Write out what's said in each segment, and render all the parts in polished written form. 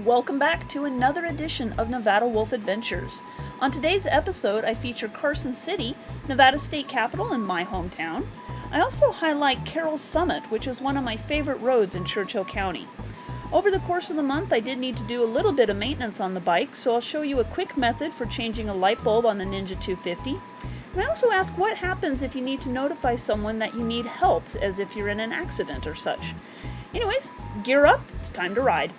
Welcome back to another edition of Nevada Wolf Adventures. On today's episode, I feature Carson City, Nevada state capital and my hometown. I also highlight Carroll Summit, which is one of my favorite roads in Churchill County. Over the course of the month, I did need to do a little bit of maintenance on the bike, so I'll show you a quick method for changing a light bulb on the Ninja 250. And I also ask what happens if you need to notify someone that you need help, as if you're in an accident or such. Anyways, gear up, it's time to ride.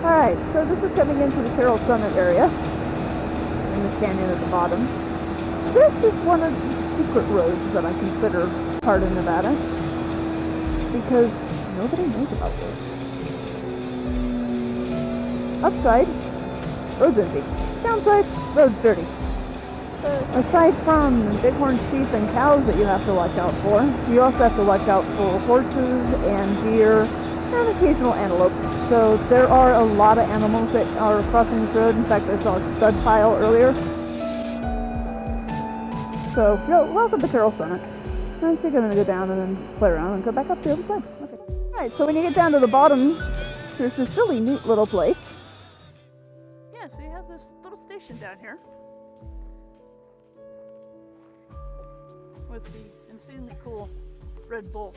Alright, so this is coming into the Carroll Summit area, in the canyon at the bottom. This is one of the secret roads that I consider part of Nevada, because nobody knows about this. Upside, road's empty. Downside, road's dirty. Aside from bighorn sheep and cows that you have to watch out for, you also have to watch out for horses and deer, and occasional antelope. So there are a lot of animals that are crossing this road. In fact, I saw a stud pile earlier. So, welcome to Carroll Summit. I think I'm going to go down and then play around and go back up the other side. Okay. Alright, so when you get down to the bottom, there's this really neat little place. Yeah, so you have this little station down here with the insanely cool Red Bull.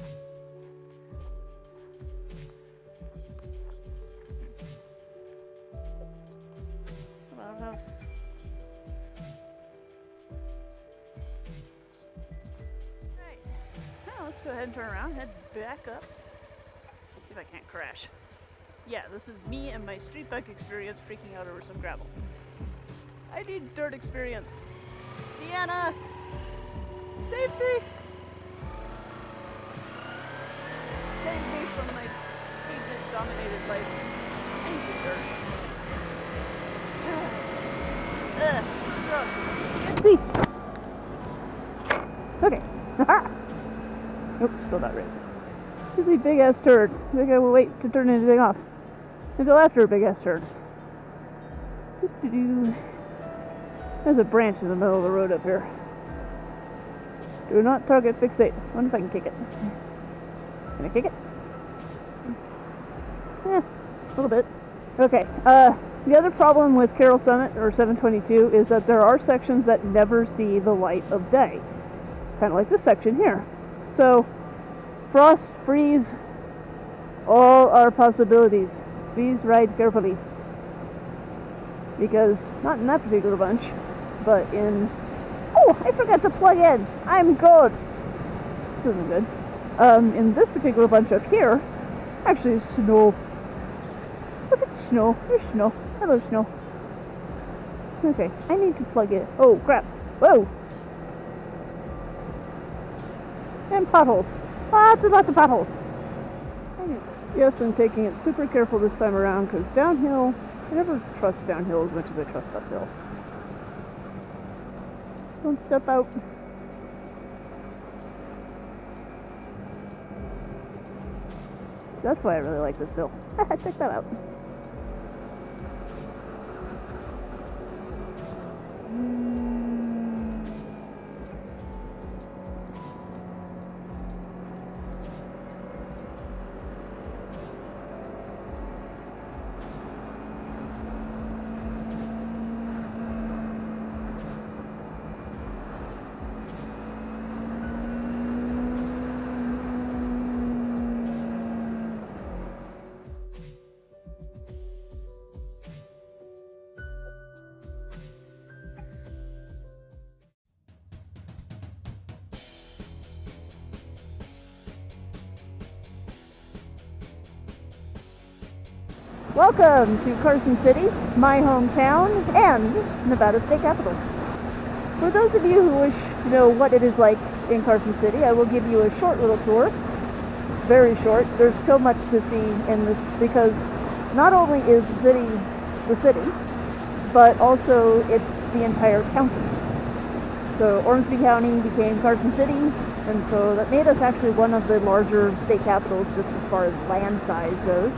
House. Right. Now let's go ahead and turn around, head back up. See if I can't crash. Yeah, this is me and my street bike experience freaking out over some gravel. I need dirt experience. Deanna! Save me! Save me from my pavement-dominated life. I need the dirt. See. Okay. Nope, still not right. Really big ass turd. I think I will wait to turn anything off until after a big ass turd. There's a branch in the middle of the road up here. Do not target fixate. I wonder if I can kick it. Can I kick it? A little bit. Okay. The other problem with Carroll Summit, or 722, is that there are sections that never see the light of day. Kind of like this section here. So, frost, freeze, all are possibilities. Please ride carefully. Because, not in that particular bunch, but in... Oh, I forgot to plug in! I'm good! This isn't good. In this particular bunch up here, actually it's snow. Look at the snow. There's snow. Hello, snow. Okay, I need to plug in. Oh, crap. Whoa! And potholes. Lots and lots of potholes. Yes, I'm taking it super careful this time around, because downhill, I never trust downhill as much as I trust uphill. Don't step out. That's why I really like this hill. Check that out. Welcome to Carson City, my hometown, and Nevada state capital. For those of you who wish to know what it is like in Carson City, I will give you a short little tour. Very short. There's so much to see in this, because not only is the city, but also it's the entire county. So Ormsby County became Carson City, and so that made us actually one of the larger state capitals just as far as land size goes.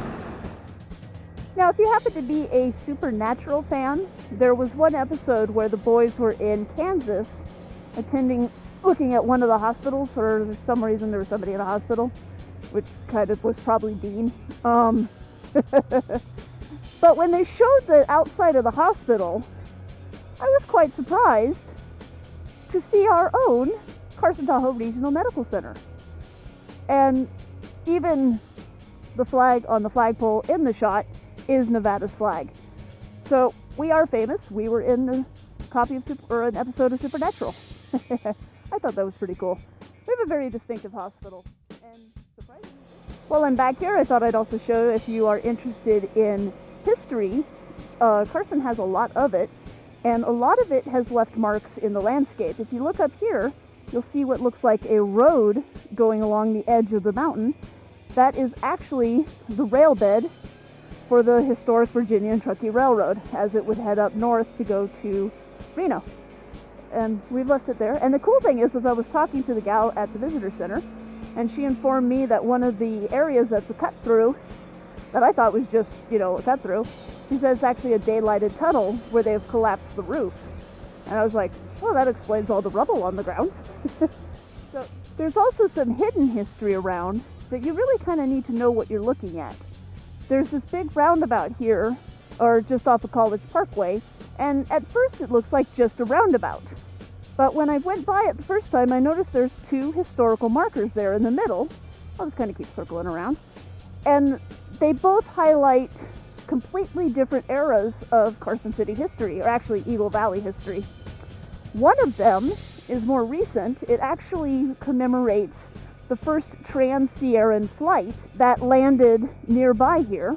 Now, if you happen to be a Supernatural fan, there was one episode where the boys were in Kansas looking at one of the hospitals. For some reason, there was somebody in a hospital, which kind of was probably Dean. But when they showed the outside of the hospital, I was quite surprised to see our own Carson Tahoe Regional Medical Center. And even the flag on the flagpole in the shot is Nevada's flag. So we are famous. We were in an episode of Supernatural. I thought that was pretty cool. We have a very distinctive hospital. And surprisingly, while I'm back here, I thought I'd also show, if you are interested in history, Carson has a lot of it, and a lot of it has left marks in the landscape. If you look up here, you'll see what looks like a road going along the edge of the mountain. That is actually the rail bed for the historic Virginia and Truckee Railroad, as it would head up north to go to Reno. And we've left it there. And the cool thing is I was talking to the gal at the visitor center, and she informed me that one of the areas that's a cut through, that I thought was just, a cut through, she says it's actually a daylighted tunnel where they've collapsed the roof. And I was like, well, that explains all the rubble on the ground. So there's also some hidden history around that you really kind of need to know what you're looking at. There's this big roundabout here, or just off of College Parkway, and at first it looks like just a roundabout. But when I went by it the first time, I noticed there's two historical markers there in the middle. I'll just kind of keep circling around. And they both highlight completely different eras of Carson City history, or actually Eagle Valley history. One of them is more recent. It actually commemorates the first Trans-Sierran flight that landed nearby here.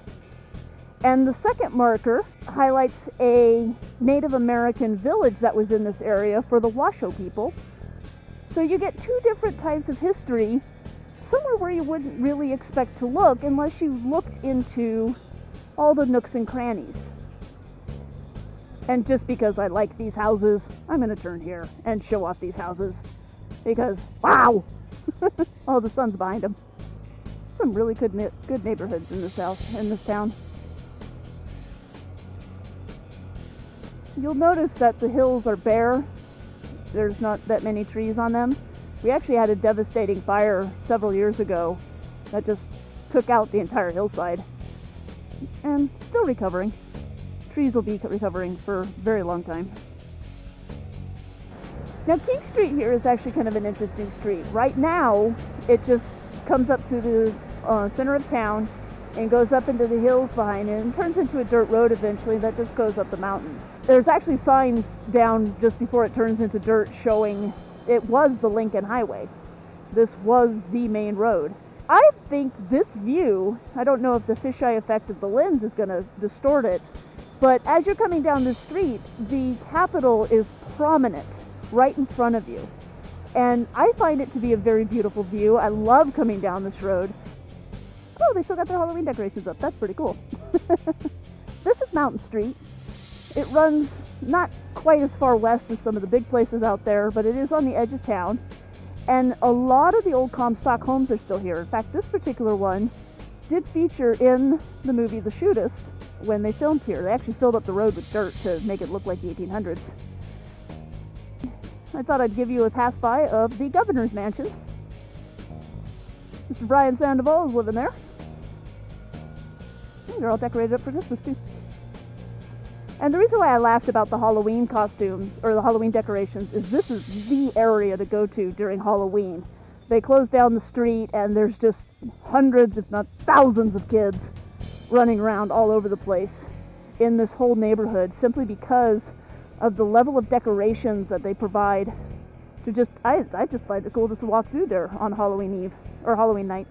And the second marker highlights a Native American village that was in this area for the Washoe people. So you get two different types of history, somewhere where you wouldn't really expect to look unless you looked into all the nooks and crannies. And just because I like these houses, I'm going to turn here and show off these houses. Because, wow! Oh, the sun's behind them. Some really good neighborhoods in this town. You'll notice that the hills are bare. There's not that many trees on them. We actually had a devastating fire several years ago that just took out the entire hillside. And still recovering. Trees will be recovering for a very long time. Now, King Street here is actually kind of an interesting street. Right now, it just comes up to the center of town and goes up into the hills behind it and turns into a dirt road eventually that just goes up the mountain. There's actually signs down just before it turns into dirt showing it was the Lincoln Highway. This was the main road. I think this view, I don't know if the fisheye effect of the lens is going to distort it, but as you're coming down the street, the Capitol is prominent right in front of you. And I find it to be a very beautiful view. I love coming down this road. Oh, they still got their Halloween decorations up. That's pretty cool. This is Mountain Street. It runs not quite as far west as some of the big places out there, but it is on the edge of town. And a lot of the old Comstock homes are still here. In fact, this particular one did feature in the movie The Shootist when they filmed here. They actually filled up the road with dirt to make it look like the 1800s. I thought I'd give you a pass-by of the governor's mansion. Mr. Brian Sandoval is living there. They're all decorated up for Christmas, too. And the reason why I laughed about the Halloween costumes, or the Halloween decorations, is this is the area to go to during Halloween. They close down the street, and there's just hundreds, if not thousands of kids running around all over the place in this whole neighborhood, simply because of the level of decorations that they provide to just, I just find it cool just to walk through there on Halloween Eve, or Halloween night.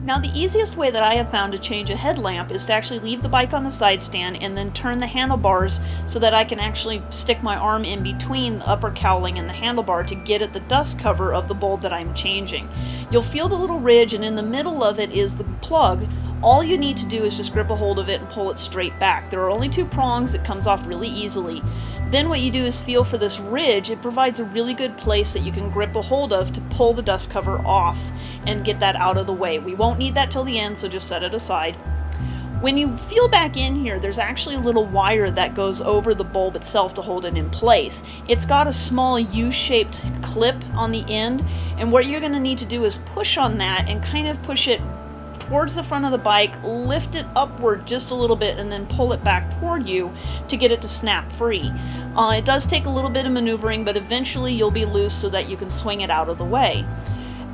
Now, the easiest way that I have found to change a headlamp is to actually leave the bike on the side stand and then turn the handlebars so that I can actually stick my arm in between the upper cowling and the handlebar to get at the dust cover of the bulb that I'm changing. You'll feel the little ridge, and in the middle of it is the plug All you need to do is just grip a hold of it and pull it straight back. There are only 2 prongs, it comes off really easily. Then what you do is feel for this ridge. It provides a really good place that you can grip a hold of to pull the dust cover off and get that out of the way. We won't need that till the end, so just set it aside. When you feel back in here, there's actually a little wire that goes over the bulb itself to hold it in place. It's got a small U-shaped clip on the end, and what you're going to need to do is push on that and kind of push it towards the front of the bike, lift it upward just a little bit, and then pull it back toward you to get it to snap free. It does take a little bit of maneuvering, but eventually you'll be loose so that you can swing it out of the way.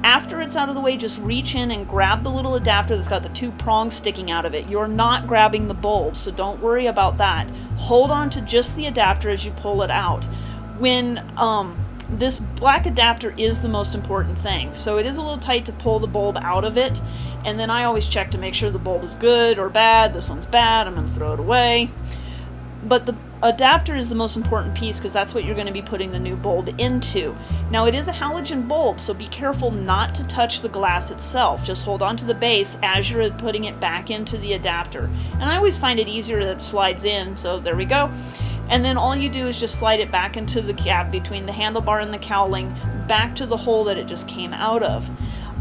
After it's out of the way, just reach in and grab the little adapter that's got the 2 prongs sticking out of it. You're not grabbing the bulb, so don't worry about that. Hold on to just the adapter as you pull it out. When this black adapter is the most important thing, so it is a little tight to pull the bulb out of it, and then I always check to make sure the bulb is good or bad. This one's bad, I'm going to throw it away. But the adapter is the most important piece because that's what you're going to be putting the new bulb into. Now it is a halogen bulb, so be careful not to touch the glass itself. Just hold on to the base as you're putting it back into the adapter. And I always find it easier that it slides in, so there we go. And then all you do is just slide it back into the gap between the handlebar and the cowling, back to the hole that it just came out of.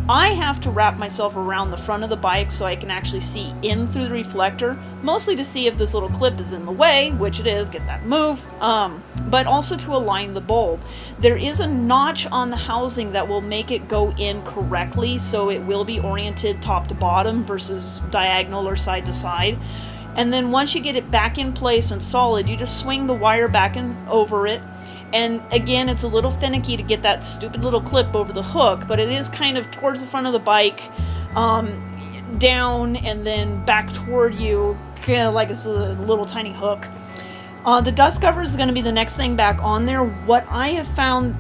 I have to wrap myself around the front of the bike so I can actually see in through the reflector, mostly to see if this little clip is in the way, which it is, get that move, but also to align the bulb. There is a notch on the housing that will make it go in correctly, so it will be oriented top to bottom versus diagonal or side to side. And then once you get it back in place and solid, you just swing the wire back and over it. And again, it's a little finicky to get that stupid little clip over the hook, but it is kind of towards the front of the bike, down and then back toward you, kind of like it's a little tiny hook. The dust cover is going to be the next thing back on there. What I have found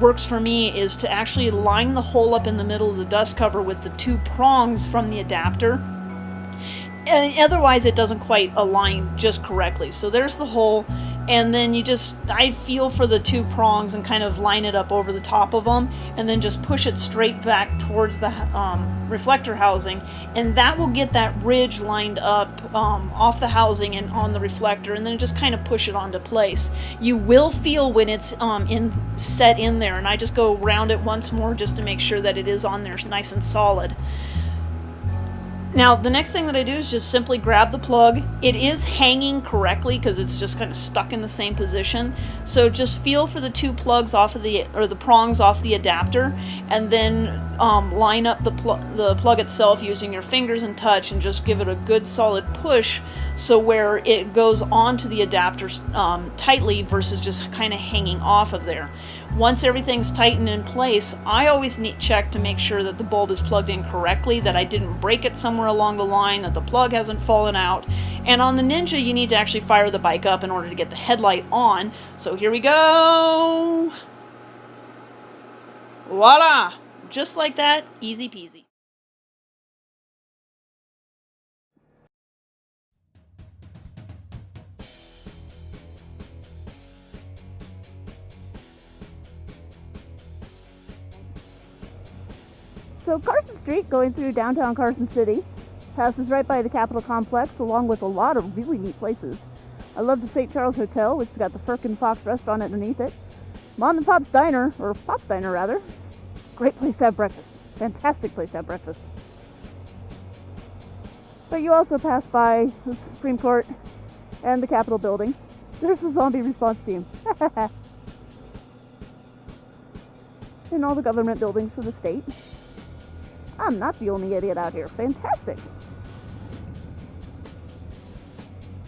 works for me is to actually line the hole up in the middle of the dust cover with the 2 prongs from the adapter. And otherwise it doesn't quite align just correctly. So there's the hole, and then I feel for the 2 prongs and kind of line it up over the top of them, and then just push it straight back towards the reflector housing, and that will get that ridge lined up off the housing and on the reflector, and then just kind of push it onto place. You will feel when it's set in there, and I just go around it once more just to make sure that it is on there nice and solid. Now, the next thing that I do is just simply grab the plug. It is hanging correctly because it's just kind of stuck in the same position. So just feel for the 2 plugs off of the prongs off the adapter, and then line up the plug itself using your fingers and touch, and just give it a good solid push so where it goes onto the adapter tightly versus just kind of hanging off of there. Once everything's tightened in place, I always check to make sure that the bulb is plugged in correctly, that I didn't break it somewhere along the line, that the plug hasn't fallen out. And on the Ninja, you need to actually fire the bike up in order to get the headlight on. So here we go. Voila! Just like that, easy peasy. So Carson Street, going through downtown Carson City, passes right by the Capitol Complex, along with a lot of really neat places. I love the St. Charles Hotel, which has got the Firkin Fox restaurant underneath it. Mom and Pop's Diner, or Pop's Diner rather. Great place to have breakfast. Fantastic place to have breakfast. But you also pass by the Supreme Court and the Capitol building. There's the zombie response team. And all the government buildings for the state. I'm not the only idiot out here. Fantastic.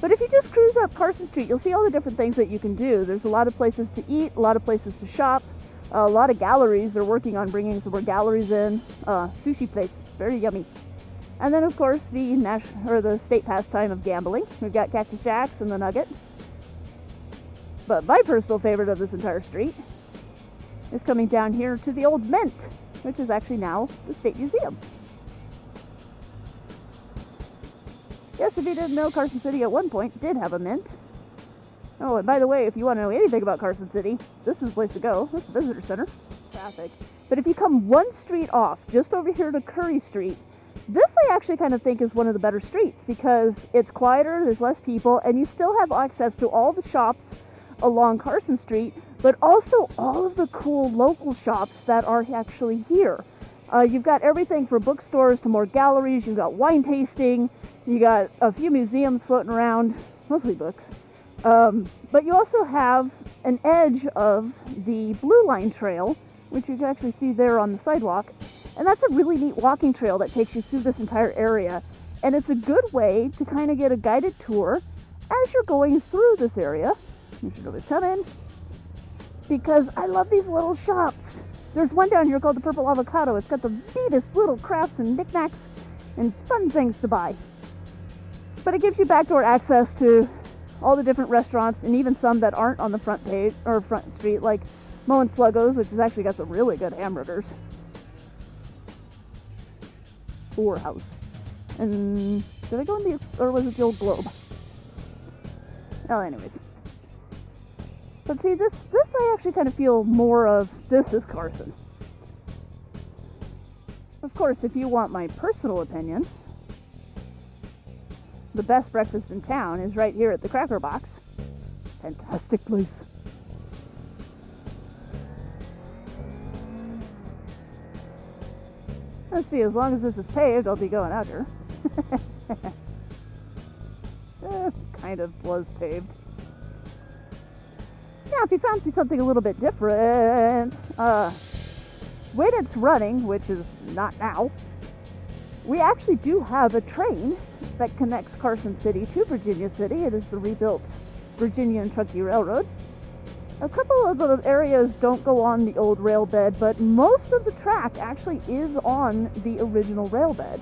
But if you just cruise up Carson Street, you'll see all the different things that you can do. There's a lot of places to eat, a lot of places to shop, a lot of galleries. They're working on bringing some more galleries in. Sushi place, very yummy. And then, of course, the state pastime of gambling. We've got Cactus Jack's and the Nugget. But my personal favorite of this entire street is coming down here to the old Mint, which is actually now the State Museum. Yes, if you didn't know, Carson City at one point did have a Mint. Oh, and by the way, if you want to know anything about Carson City, this is the place to go. This is the visitor center. Traffic. But if you come one street off, just over here to Curry Street, This I actually kind of think is one of the better streets because it's quieter, there's less people, and you still have access to all the shops along Carson Street, but also all of the cool local shops that are actually here. You've got everything from bookstores to more galleries, you've got wine tasting, you got a few museums floating around, mostly books. But you also have an edge of the Blue Line Trail, which you can actually see there on the sidewalk. And that's a really neat walking trail that takes you through this entire area. And it's a good way to kind of get a guided tour as you're going through this area. You should always come in, because I love these little shops. There's one down here called the Purple Avocado. It's got the neatest little crafts and knickknacks and fun things to buy. But it gives you backdoor access to all the different restaurants, and even some that aren't on the front page or front street, like Mo and Sluggo's, which has actually got some really good hamburgers. House. And did I go in the, or was it the old Globe? Well, anyways. But see, this I actually kind of feel more of, this is Carson. Of course, if you want my personal opinion, the best breakfast in town is right here at the Cracker Box. Fantastic place. Let's see, as long as this is paved, I'll be going out here. Kind of was paved. Now, if you fancy something a little bit different, when it's running, which is not now, we actually do have a train that connects Carson City to Virginia City. It is the rebuilt Virginia and Truckee Railroad. A couple of the areas don't go on the old rail bed, but most of the track actually is on the original rail bed.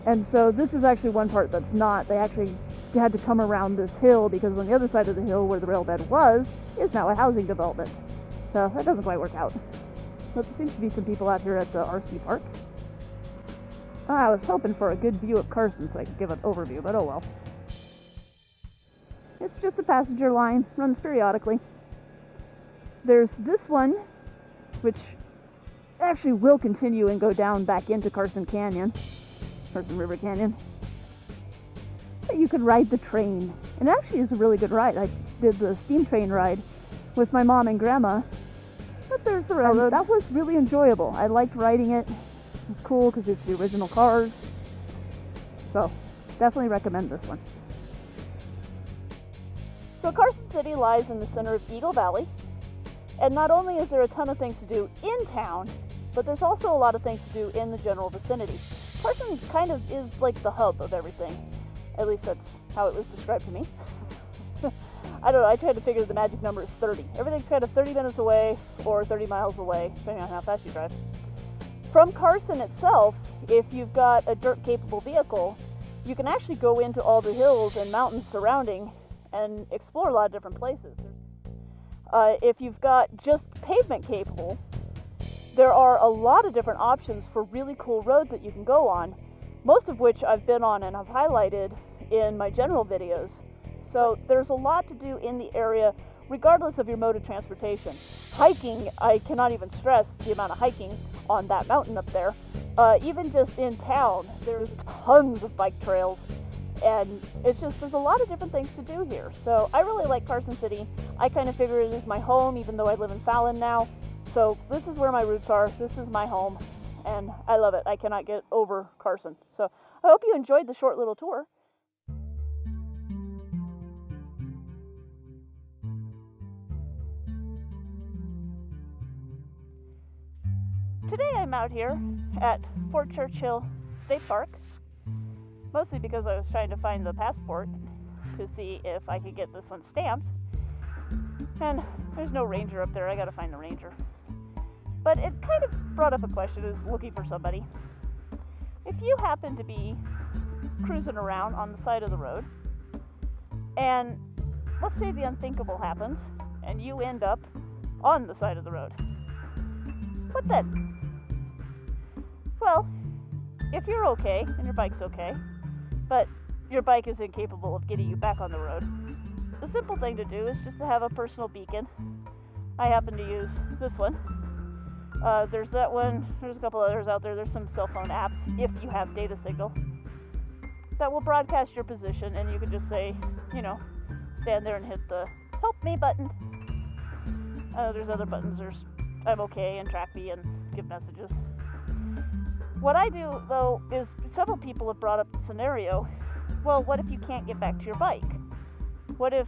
And so this is actually one part that's not. They actually had to come around this hill because on the other side of the hill where the rail bed was is now a housing development. So that doesn't quite work out. But there seems to be some people out here at the RC Park. I was hoping for a good view of Carson so I could give an overview, but oh well. It's just a passenger line, runs periodically. There's this one, which actually will continue and go down back into Carson River Canyon. But you could ride the train, and it actually is a really good ride. I did the steam train ride with my mom and grandma, but there's the railroad. That was really enjoyable. I liked riding it. It's cool because it's the original cars. So, definitely recommend this one. So Carson City lies in the center of Eagle Valley. And not only is there a ton of things to do in town, but there's also a lot of things to do in the general vicinity. Carson kind of is like the hub of everything. At least that's how it was described to me. I don't know, I tried to figure the magic number is 30. Everything's kind of 30 minutes away or 30 miles away, depending on how fast you drive. From Carson itself, if you've got a dirt-capable vehicle, you can actually go into all the hills and mountains surrounding and explore a lot of different places. If you've got just pavement capable, there are a lot of different options for really cool roads that you can go on, most of which I've been on and I've highlighted in my general videos. So there's a lot to do in the area, regardless of your mode of transportation. Hiking, I cannot even stress the amount of hiking on that mountain up there. Even just in town, there's tons of bike trails. And it's just, there's a lot of different things to do here. So I really like Carson City. I kind of figure it is my home, even though I live in Fallon now. So this is where my roots are. This is my home. And I love it. I cannot get over Carson. So I hope you enjoyed the short little tour. Today I'm out here at Fort Churchill State Park. Mostly because I was trying to find the passport to see if I could get this one stamped. And there's no ranger up there. I gotta find the ranger. But it kind of brought up a question. I was looking for somebody. If you happen to be cruising around on the side of the road, and let's say the unthinkable happens, and you end up on the side of the road, what then? Well, if you're okay, and your bike's okay, but your bike is incapable of getting you back on the road, the simple thing to do is just to have a personal beacon. I happen to use this one, There's that one. There's a couple others out there. There's some cell phone apps, if you have data signal, that will broadcast your position, and you can just say, stand there and hit the help me button. There's other buttons. There's I'm okay and track me and give messages. What I do, though, is several people have brought up the scenario, well, what if you can't get back to your bike? What if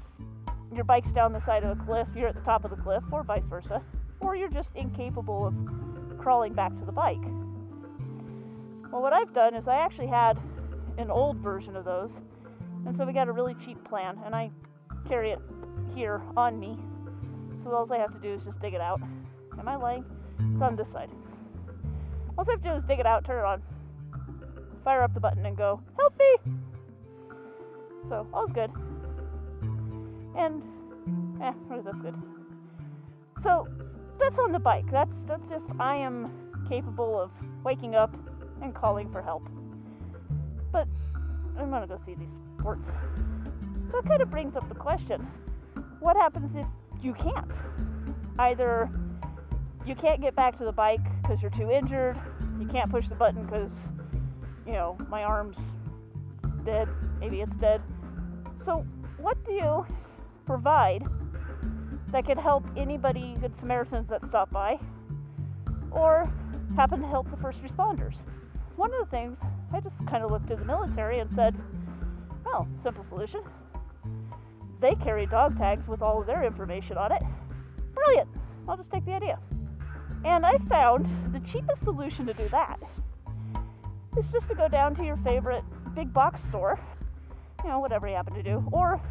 your bike's down the side of a cliff, you're at the top of the cliff, or vice versa, or you're just incapable of crawling back to the bike? Well, what I've done is I actually had an old version of those, and so we got a really cheap plan, and I carry it here on me, so all I have to do is just dig it out. Am I lying? It's on this side. All I have to do is dig it out, turn it on, fire up the button, and go, help me! So, all's good. And, that's good. So, that's on the bike. That's if I am capable of waking up and calling for help. But I'm gonna go see these sports. That kind of brings up the question, what happens if you can't? Either you can't get back to the bike because you're too injured, you can't push the button because, my arm's dead, maybe it's dead. So what do you provide that could help anybody, good Samaritans that stop by, or happen to help the first responders? One of the things, I just kind of looked to the military and said, well, simple solution. They carry dog tags with all of their information on it. Brilliant! I'll just take the idea. And I found the cheapest solution to do that is just to go down to your favorite big box store, whatever you happen to do, or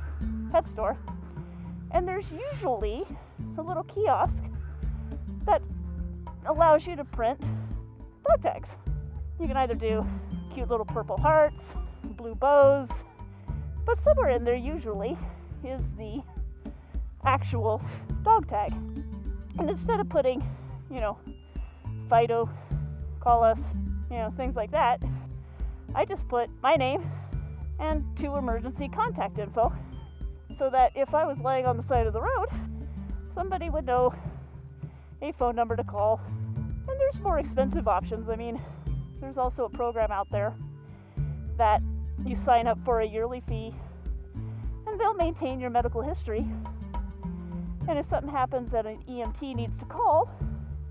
pet store, and there's usually a little kiosk that allows you to print dog tags. You can either do cute little purple hearts, blue bows, but somewhere in there usually is the actual dog tag. And instead of putting, Fido, call us, things like that, I just put my name and 2 emergency contact info, so that if I was laying on the side of the road, somebody would know a phone number to call. And there's more expensive options. I mean, there's also a program out there that you sign up for a yearly fee, and they'll maintain your medical history. And if something happens that an EMT needs to call,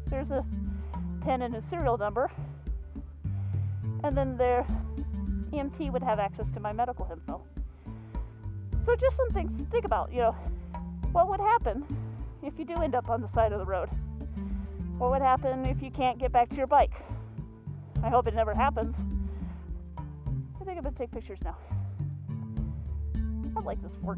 there's a PIN and a serial number, and then their EMT would have access to my medical info. So just some things to think about, what would happen if you do end up on the side of the road? What would happen if you can't get back to your bike? I hope it never happens. I think I'm gonna take pictures now. I like this fort.